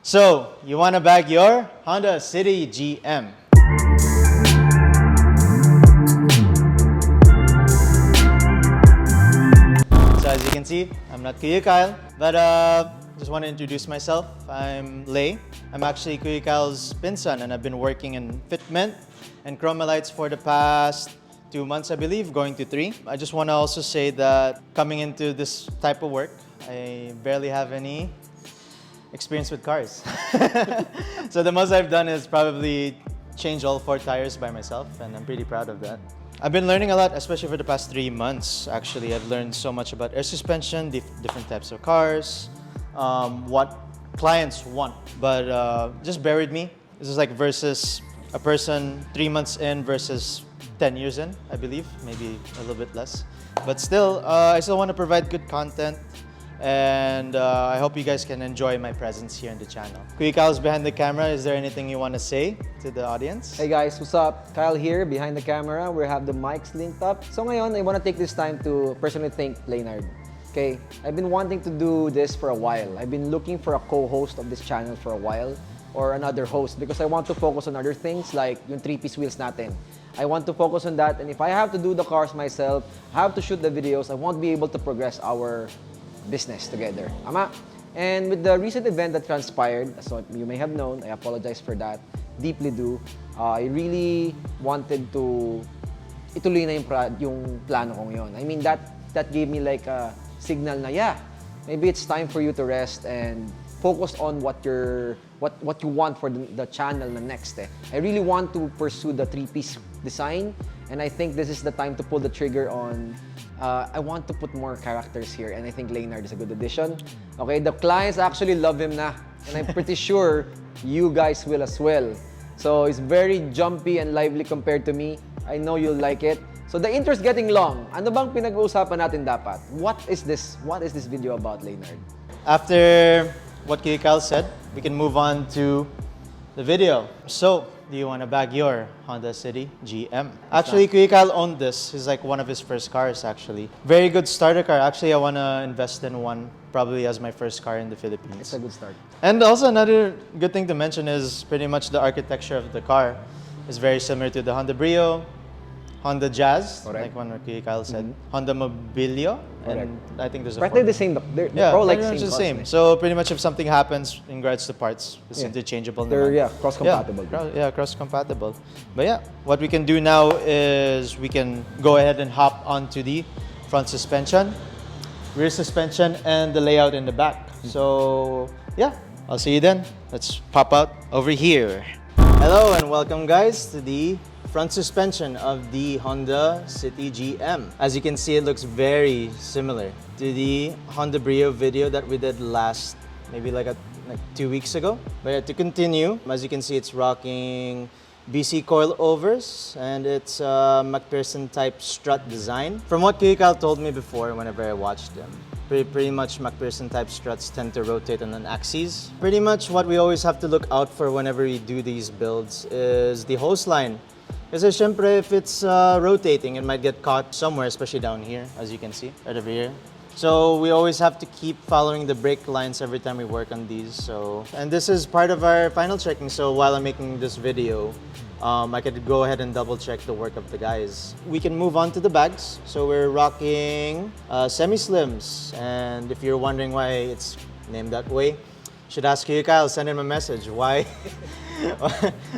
So, you want to bag your Honda City GM. So as you can see, I'm not Kuya Kyle, but just want to introduce myself. I'm Lay. I'm actually Kuya Kyle's pinsan, and I've been working in Fitment and Chromalites for the past 2 months, I believe, going to 3. I just want to also say that coming into this type of work, I barely have any experience with cars. So the most I've done is probably change all 4 tires by myself, and I'm pretty proud of that. I've been learning a lot, especially for the past 3 months. Actually, I've learned so much about air suspension, different types of cars, what clients want. But just bear with me. This is like versus a person 3 months in versus 10 years in, I believe, maybe a little bit less. But still, I still want to provide good content, and I hope you guys can enjoy my presence here in the channel. Kuya Kyle's behind the camera. Is there anything you want to say to the audience? Hey guys, what's up? Kyle here, behind the camera. We have the mics linked up. So ngayon, I want to take this time to personally thank Leonard. Okay, I've been wanting to do this for a while. I've been looking for a co-host of this channel for a while, or another host, because I want to focus on other things like yung 3-piece wheels natin. I want to focus on that, and if I have to do the cars myself, I have to shoot the videos, I won't be able to progress our business together. Ama? And with the recent event that transpired, so you may have known, I apologize for that, deeply do. I really wanted to ituloy na yung plano kong yun. I mean, that gave me like a signal na, yeah, maybe it's time for you to rest and focus on what you want for the channel na next. I really want to pursue the 3-piece design, and I think this is the time to pull the trigger on I want to put more characters here, and I think Leonard is a good addition. Okay, the clients actually love him na, and I'm pretty sure you guys will as well. So it's very jumpy and lively compared to me. I know you'll like it. So the intro's getting long. Ano bang pinag-uusapan natin dapat? What is this video about, Leonard? After what Kuya Kyle said, we can move on to the video. So, do you want to bag your Honda City GM? Actually, Kuya Kyle owned this. It's like one of his first cars, actually. Very good starter car. Actually, I want to invest in one, probably as my first car in the Philippines. It's a good start. And also another good thing to mention is pretty much the architecture of the car is very similar to the Honda Brio, Honda Jazz, correct, like one Kuya Kyle said, Honda Mobilio, correct, and I think there's a practically the same. They're all like the same. So pretty much if something happens in regards to parts, it's interchangeable. They're cross-compatible. Cross-compatible. But yeah, what we can do now is we can go ahead and hop onto the front suspension, rear suspension, and the layout in the back. So yeah, I'll see you then. Let's pop out over here. Hello and welcome guys to the front suspension of the Honda City GM. As you can see, it looks very similar to the Honda Brio video that we did last, maybe like 2 weeks ago. But yeah, to continue, as you can see, it's rocking BC coilovers, and it's a McPherson type strut design. From what Kuya Kyle told me before, whenever I watched him, pretty much McPherson type struts tend to rotate on an axis. Pretty much what we always have to look out for whenever we do these builds is the hose line. Kasi syempre, if it's rotating, it might get caught somewhere, especially down here, as you can see, right over here. So we always have to keep following the brake lines every time we work on these. And this is part of our final checking, so while I'm making this video, I could go ahead and double check the work of the guys. We can move on to the bags. So we're rocking semi-slims, and if you're wondering why it's named that way, you should ask Kuya Kyle, send him a message. Why?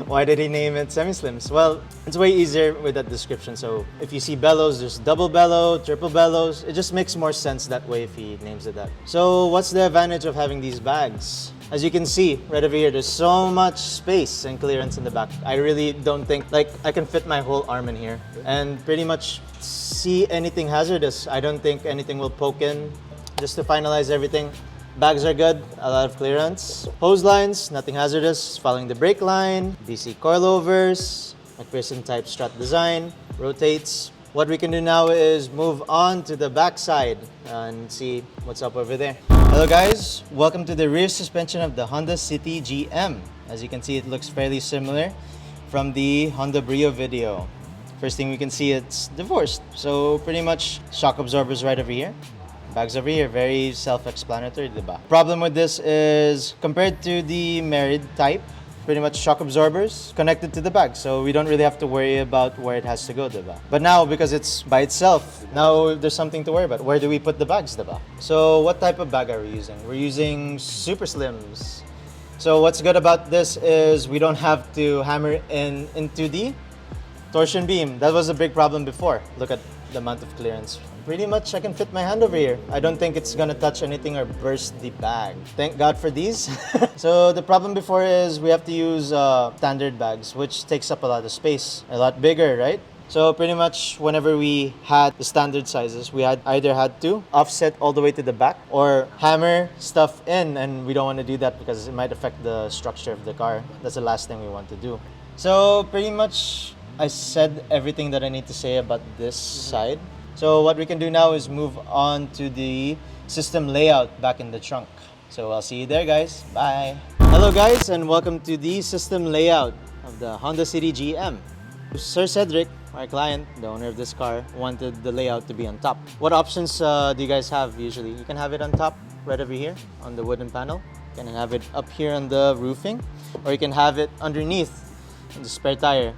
Why did he name it semi-slims? Well, it's way easier with that description. So if you see bellows, there's double bellow, triple bellows. It just makes more sense that way if he names it that. So what's the advantage of having these bags? As you can see right over here, there's so much space and clearance in the back. I really don't think, like, I can fit my whole arm in here and pretty much see anything hazardous. I don't think anything will poke in. Just to finalize everything, bags are good, a lot of clearance. Hose lines, nothing hazardous, following the brake line, BC coilovers, McPherson type strut design, rotates. What we can do now is move on to the back side and see what's up over there. Hello guys, welcome to the rear suspension of the Honda City GM. As you can see, it looks fairly similar from the Honda Brio video. First thing we can see, it's divorced. So pretty much shock absorbers right over here. Bags over here, very self-explanatory, diba? Problem with this is, compared to the Merid type, pretty much shock absorbers connected to the bag, so we don't really have to worry about where it has to go, diba? But now, because it's by itself, now there's something to worry about. Where do we put the bags, diba? So what type of bag are we using? We're using Super Slims. So what's good about this is we don't have to hammer into the torsion beam. That was a big problem before. Look at the amount of clearance. Pretty much I can fit my hand over here. I don't think it's gonna touch anything or burst the bag. Thank God for these. So the problem before is we have to use standard bags, which takes up a lot of space, a lot bigger, right? So pretty much whenever we had the standard sizes, we had either had to offset all the way to the back or hammer stuff in, and we don't want to do that because it might affect the structure of the car. That's the last thing we want to do. So pretty much I said everything that I need to say about this side. So what we can do now is move on to the system layout back in the trunk. So I'll see you there, guys. Bye. Hello guys, and welcome to the system layout of the Honda City GM. Sir Cedric, our client, the owner of this car, wanted the layout to be on top. What options do you guys have usually? You can have it on top, right over here on the wooden panel. You can have it up here on the roofing, or you can have it underneath on the spare tire.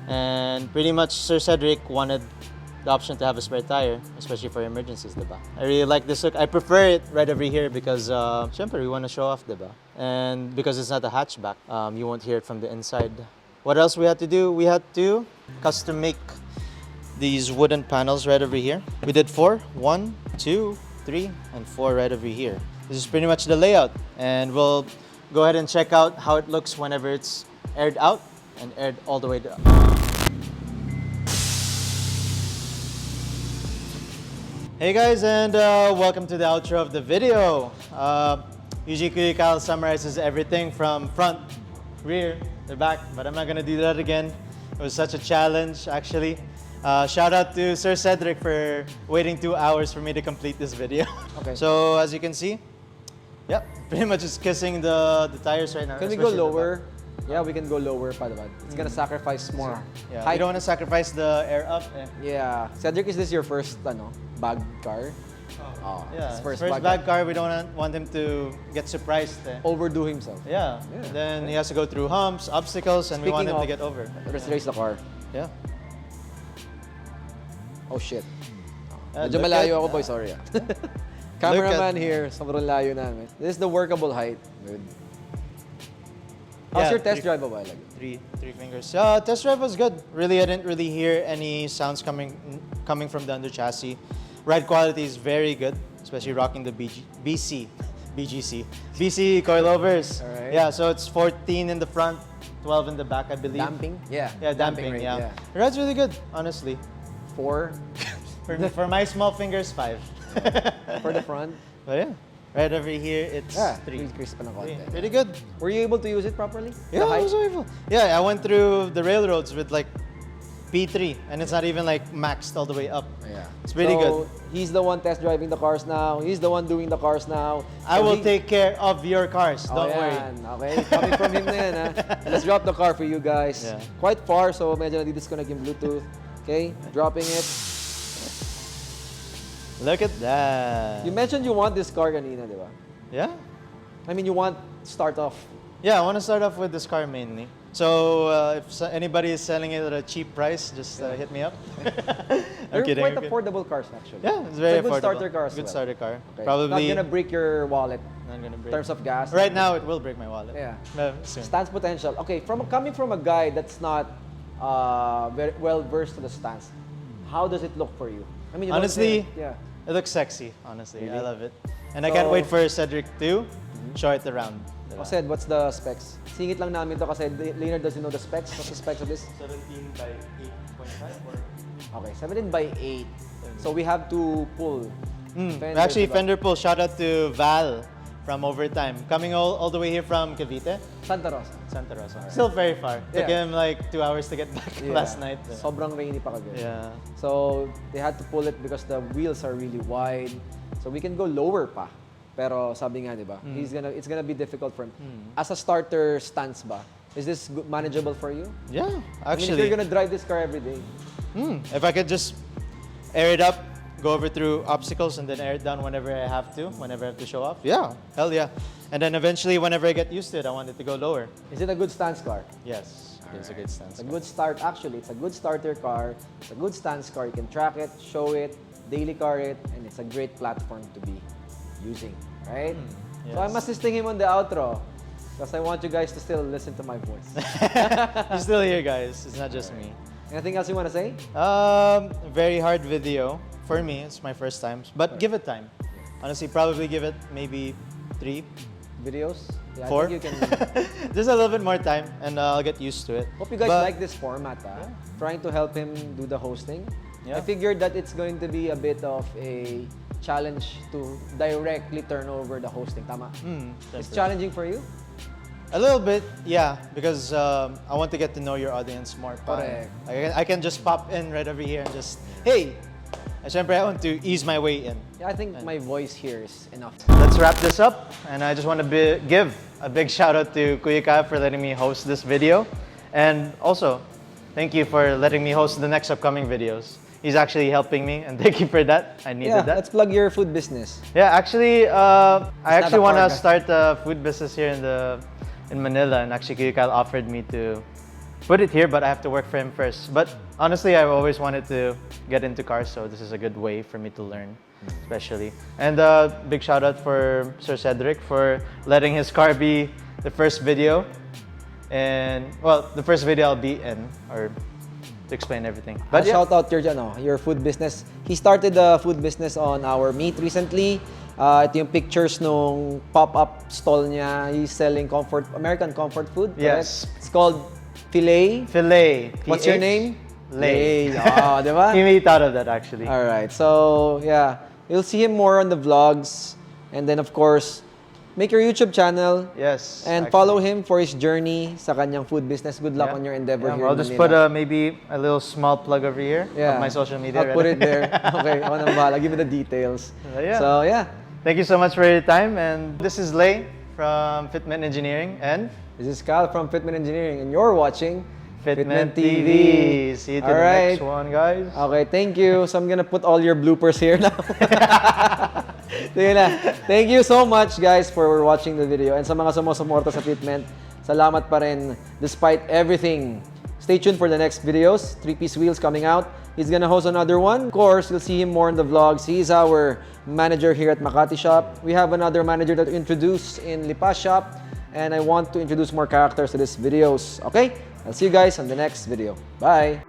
And pretty much Sir Cedric wanted the option to have a spare tire, especially for emergencies, diba? I really like this look. I prefer it right over here because, syempre, we want to show off, diba? And because it's not a hatchback, you won't hear it from the inside. What else we had to do? We had to custom make these wooden panels right over here. We did 4. 1, 2, 3, and 4 right over here. This is pretty much the layout, and we'll go ahead and check out how it looks whenever it's aired out and aired all the way down. Hey guys, and welcome to the outro of the video. Usually Kuya Kyle summarizes everything from front, rear, the back, but I'm not gonna do that again. It was such a challenge, actually. Shout out to Sir Cedric for waiting 2 hours for me to complete this video. Okay. So as you can see, yep, pretty much just kissing the tires right now. Can we go lower? Yeah, we can go lower pa naman. It's gonna sacrifice more. Yeah, we don't want to sacrifice the air up. Yeah. Cedric, is this your first bag car? Oh, yeah, first bag car. We don't want him to get surprised. Overdo himself. Yeah. Then he has to go through humps, obstacles, and we want him to get over. Let's race the car. Yeah. Oh shit. Medyo malayo ako, boy. Sorry. Cameraman here. Sobrang layo namin. This is the workable height. Good. How's your test drive a while ago? Three fingers. Test drive was good. Really, I didn't really hear any sounds coming from the under chassis. Ride quality is very good, especially rocking the BC coilovers. All right. Yeah, so it's 14 in the front, 12 in the back, I believe. Damping? Yeah. Yeah, damping. Rate, yeah. It rides really good, honestly. 4? For my small fingers, 5. For the front? But yeah. Right over here, it's 3. Pretty good. Were you able to use it properly? Yeah, I was able. Yeah, I went through the railroads with like P3, and it's not even like maxed all the way up. Yeah. It's pretty good. He's the one test driving the cars now. He's the one doing the cars now. I will take care of your cars. Don't worry. Okay, coming from him na yan, ha? Let's drop the car for you guys. Yeah. Quite far, so medyo nadi-disconnect yung Bluetooth. Okay, dropping it. Look at that. You mentioned you want this car kanina, di ba? Yeah? I mean, you want start off. Yeah, I want to start off with this car mainly. So if anybody is selling it at a cheap price, just hit me up. They're quite affordable cars, actually. Yeah, it's very affordable. Good starter car as Good well. starter car. Okay. Probably Not gonna break your wallet. Not gonna break. In terms of gas. Right now, it will break my wallet. Yeah. Soon. Stance potential. Okay, coming from a guy that's not very well versed to the stance, how does it look for you? I mean, honestly, it looks sexy. Honestly, really? I love it, and I can't wait for Cedric to show it around. Said, what's the specs? Singit lang namin to kasi Leonard doesn't know the specs. What's the specs of this? 17 by 8.5 or? Okay, 17 by 8. So we have to pull. Actually, fender pull. Shout out to Val from Overtime. Coming all the way here from Cavite. Santa Rosa. Santa Rosa. Right. Still very far. Took him like 2 hours to get back last night. Sobrang rainy pa kagabi. Yeah. So they had to pull it because the wheels are really wide. So we can go lower pa. Pero sabi nga, di ba, it's gonna be difficult for him. As a starter stance ba, is this manageable for you? Yeah, actually. I mean, if you're gonna drive this car every day. If I could just air it up, go over through obstacles and then air it down whenever I have to show off. Yeah, hell yeah. And then eventually, whenever I get used to it, I want it to go lower. Is it a good stance car? Yes, it's a good stance. It's a good start, actually. It's a good starter car. It's a good stance car. You can track it, show it, daily car it, and it's a great platform to be using, right? Yes. So I'm assisting him on the outro because I want you guys to still listen to my voice. You're still here, guys. It's not just me. Anything else you want to say? Very hard video for me. It's my first time, but give it time. Honestly, probably give it maybe 3 Videos? Yeah, 4. I think you can. Just a little bit more time, and I'll get used to it. Hope you guys But- like this format. Trying to help him do the hosting. Yeah. I figured that it's going to be a bit of a challenge to directly turn over the hosting. Tama? It's challenging for you? A little bit, yeah, because I want to get to know your audience more. Correct. I can just pop in right over here and just, hey! Siyempre, I want to ease my way in. Yeah, I think my voice here is enough. Let's wrap this up, and I just want to give a big shout out to Kuya Ka for letting me host this video, and also thank you for letting me host the next upcoming videos. He's actually helping me, and thank you for that. I needed that. Let's plug your food business. Yeah, actually, I actually want to car guy. start a food business here in Manila, and actually Kuya Kyle offered me to put it here, but I have to work for him first. But honestly, I've always wanted to get into cars, so this is a good way for me to learn, especially. And big shout out for Sir Cedric for letting his car be the first video, and well, the first video I'll be in, or to explain everything. But yeah. Shout out your food business. He started the food business on our meet recently. Ito yung pictures nung pop-up stall niya. He's selling American comfort food. Yes. Correct? It's called Filet. Filet. What's your name? Lay. Oh, di ba? He made out of that actually. All right. So, yeah. You'll see him more on the vlogs. And then, of course, make your YouTube channel. Yes. And actually. follow him for his journey sa kanyang food business. Good luck on your endeavor here I'll in just Manila. put maybe a little small plug over here of my social media. I'll put it there. Okay, ako nang bahala. Give me the details. Yeah. So, yeah. Thank you so much for your time. And this is Lay from Fitment Engineering. And This is Kyle from Fitment Engineering, and you're watching Fitment TV. See you to the next one, guys. Okay, thank you. So I'm gonna put all your bloopers here now. Sige na. Thank you so much, guys, for watching the video. And sa mga sumusuporta sa Fitment, salamat pa rin despite everything. Stay tuned for the next videos. 3-piece wheels coming out. He's gonna host another one. Of course, you'll see him more in the vlogs. He's our manager here at Makati Shop. We have another manager that we introduced in Lipa Shop. And I want to introduce more characters to these videos. Okay? I'll see you guys on the next video. Bye!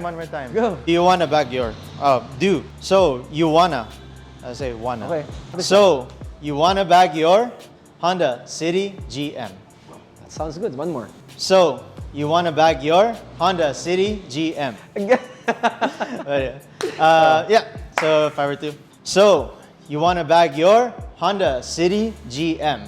One more time. Go. Do you wanna bag your? So you wanna? I say wanna. Okay. So you wanna bag your Honda City GM? That sounds good. One more. So you wanna bag your Honda City GM? Yeah. So if I were to. So you wanna bag your Honda City GM?